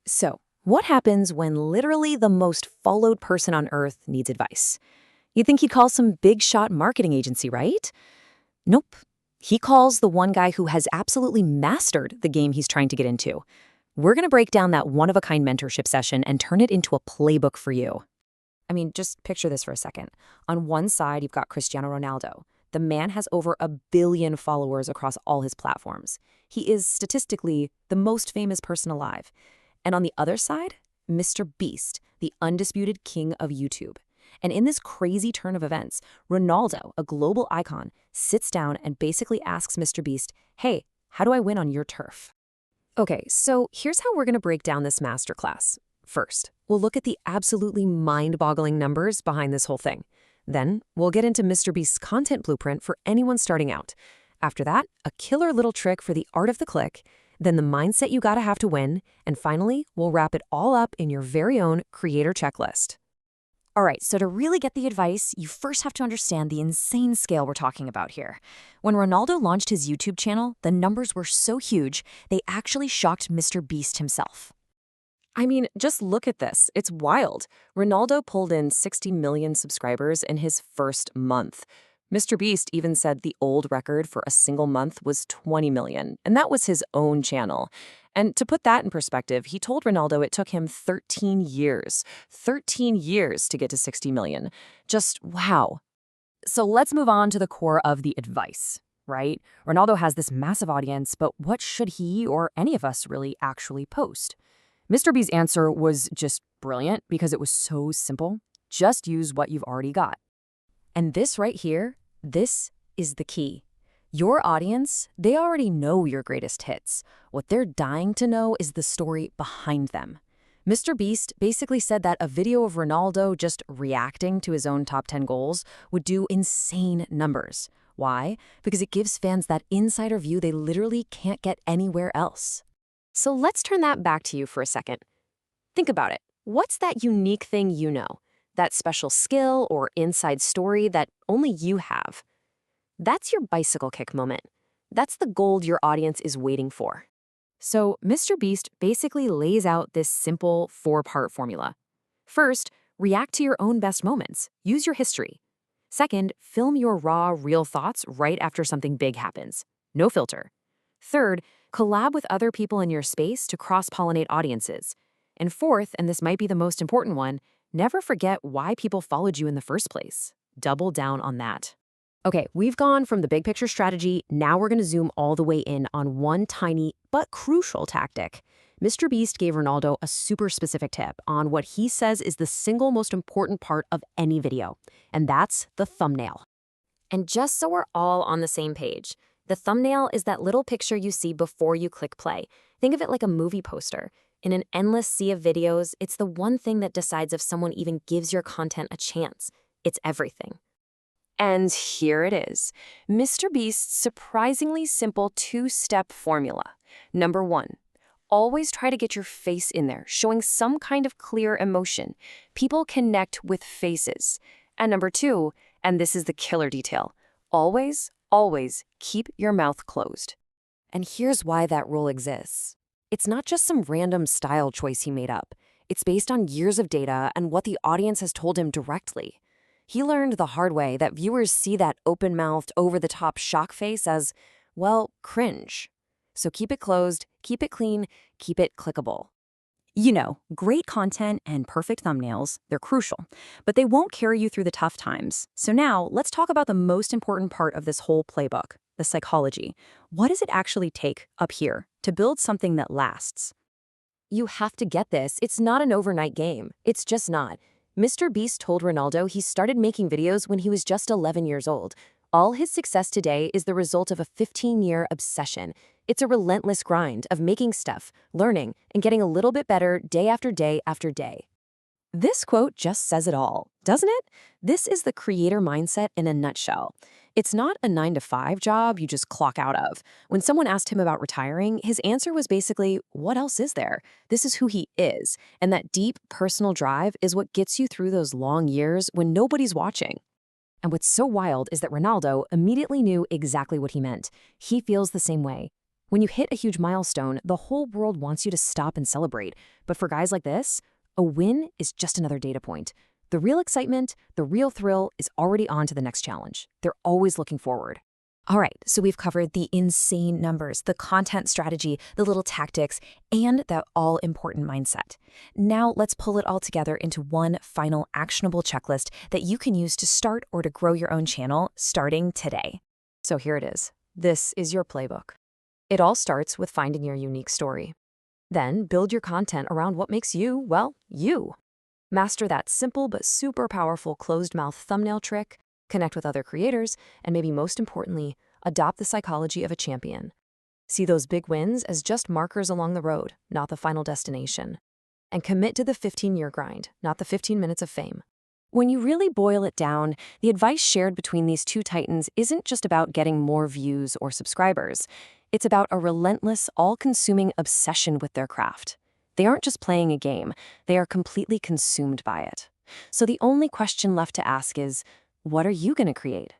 So, what happens when literally the most followed person on earth needs advice? You'd think he'd call some big shot marketing agency, right? Nope. He calls the one guy who has absolutely mastered the game he's trying to get into. We're going to break down that one-of-a-kind mentorship session and turn it into a playbook for you. I mean, just picture this for a second. On one side, you've got Cristiano Ronaldo. The man has over 1 billion followers across all his platforms. He is statistically the most famous person alive. And on the other side, MrBeast, the undisputed king of YouTube. And in this crazy turn of events, Ronaldo, a global icon, sits down and basically asks MrBeast, hey, how do I win on your turf? Okay, so here's how we're going to break down this masterclass. First, we'll look at the absolutely mind-boggling numbers behind this whole thing. Then, we'll get into MrBeast's content blueprint for anyone starting out. After that, a killer little trick for the art of the click, then the mindset you gotta have to win, and finally, we'll wrap it all up in your very own creator checklist. All right, so to really get the advice, you first have to understand the insane scale we're talking about here. When Ronaldo launched his YouTube channel, the numbers were so huge, they actually shocked MrBeast himself. I mean, just look at this. It's wild. Ronaldo pulled in 60 million subscribers in his first month. MrBeast even said the old record for a single month was 20 million, and that was his own channel. And to put that in perspective, he told Ronaldo it took him 13 years. 13 years to get to 60 million. Just wow. So let's move on to the core of the advice, right? Ronaldo has this massive audience, but what should he or any of us really actually post? MrBeast's answer was just brilliant because it was so simple. Just use what you've already got. And this right here, this is the key. Your audience, they already know your greatest hits. What they're dying to know is the story behind them. MrBeast basically said that a video of Ronaldo just reacting to his own top 10 goals would do insane numbers. Why? Because it gives fans that insider view they literally can't get anywhere else. So let's turn that back to you for a second. Think about it. What's that unique thing you know? That special skill or inside story that only you have? That's your bicycle kick moment. That's the gold your audience is waiting for. So MrBeast basically lays out this simple 4-part formula. First, react to your own best moments. Use your history. Second, film your raw, real thoughts right after something big happens. No filter. Third, collab with other people in your space to cross-pollinate audiences. And fourth, and this might be the most important one, never forget why people followed you in the first place. Double down on that. Okay, we've gone from the big picture strategy. Now we're going to zoom all the way in on one tiny but crucial tactic. MrBeast gave Ronaldo a super specific tip on what he says is the single most important part of any video, and that's the thumbnail. And just so we're all on the same page, the thumbnail is that little picture you see before you click play. Think of it like a movie poster. In an endless sea of videos, it's the one thing that decides if someone even gives your content a chance. It's everything. And here it is, MrBeast's surprisingly simple 2-step formula. Number 1, always try to get your face in there, showing some kind of clear emotion. People connect with faces. And number 2, and this is the killer detail, always keep your mouth closed. And here's why that rule exists. It's not just some random style choice he made up. It's based on years of data and what the audience has told him directly. He learned the hard way that viewers see that open-mouthed, over-the-top shock face as, well, cringe. So keep it closed, keep it clean, keep it clickable. You know, great content and perfect thumbnails, they're crucial, but they won't carry you through the tough times. So now, let's talk about the most important part of this whole playbook, the psychology. What does it actually take up here to build something that lasts? You have to get this. It's not an overnight game. It's just not. MrBeast told Ronaldo he started making videos when he was just 11 years old. All his success today is the result of a 15-year obsession. It's a relentless grind of making stuff, learning, and getting a little bit better day after day after day. This quote just says it all, doesn't it? This is the creator mindset in a nutshell. It's not a 9-to-5 job you just clock out of. When someone asked him about retiring, his answer was basically, what else is there? This is who he is. And that deep personal drive is what gets you through those long years when nobody's watching. And what's so wild is that Ronaldo immediately knew exactly what he meant. He feels the same way. When you hit a huge milestone, the whole world wants you to stop and celebrate. But for guys like this, a win is just another data point. The real excitement, the real thrill is already on to the next challenge. They're always looking forward. All right, so we've covered the insane numbers, the content strategy, the little tactics, and that all-important mindset. Now let's pull it all together into one final actionable checklist that you can use to start or to grow your own channel starting today. So here it is. This is your playbook. It all starts with finding your unique story. Then build your content around what makes you, well, you. Master that simple but super powerful closed-mouth thumbnail trick, connect with other creators, and maybe most importantly, adopt the psychology of a champion. See those big wins as just markers along the road, not the final destination. And commit to the 15-year grind, not the 15 minutes of fame. When you really boil it down, the advice shared between these two titans isn't just about getting more views or subscribers. It's about a relentless, all-consuming obsession with their craft. They aren't just playing a game, they are completely consumed by it. So the only question left to ask is, what are you going to create?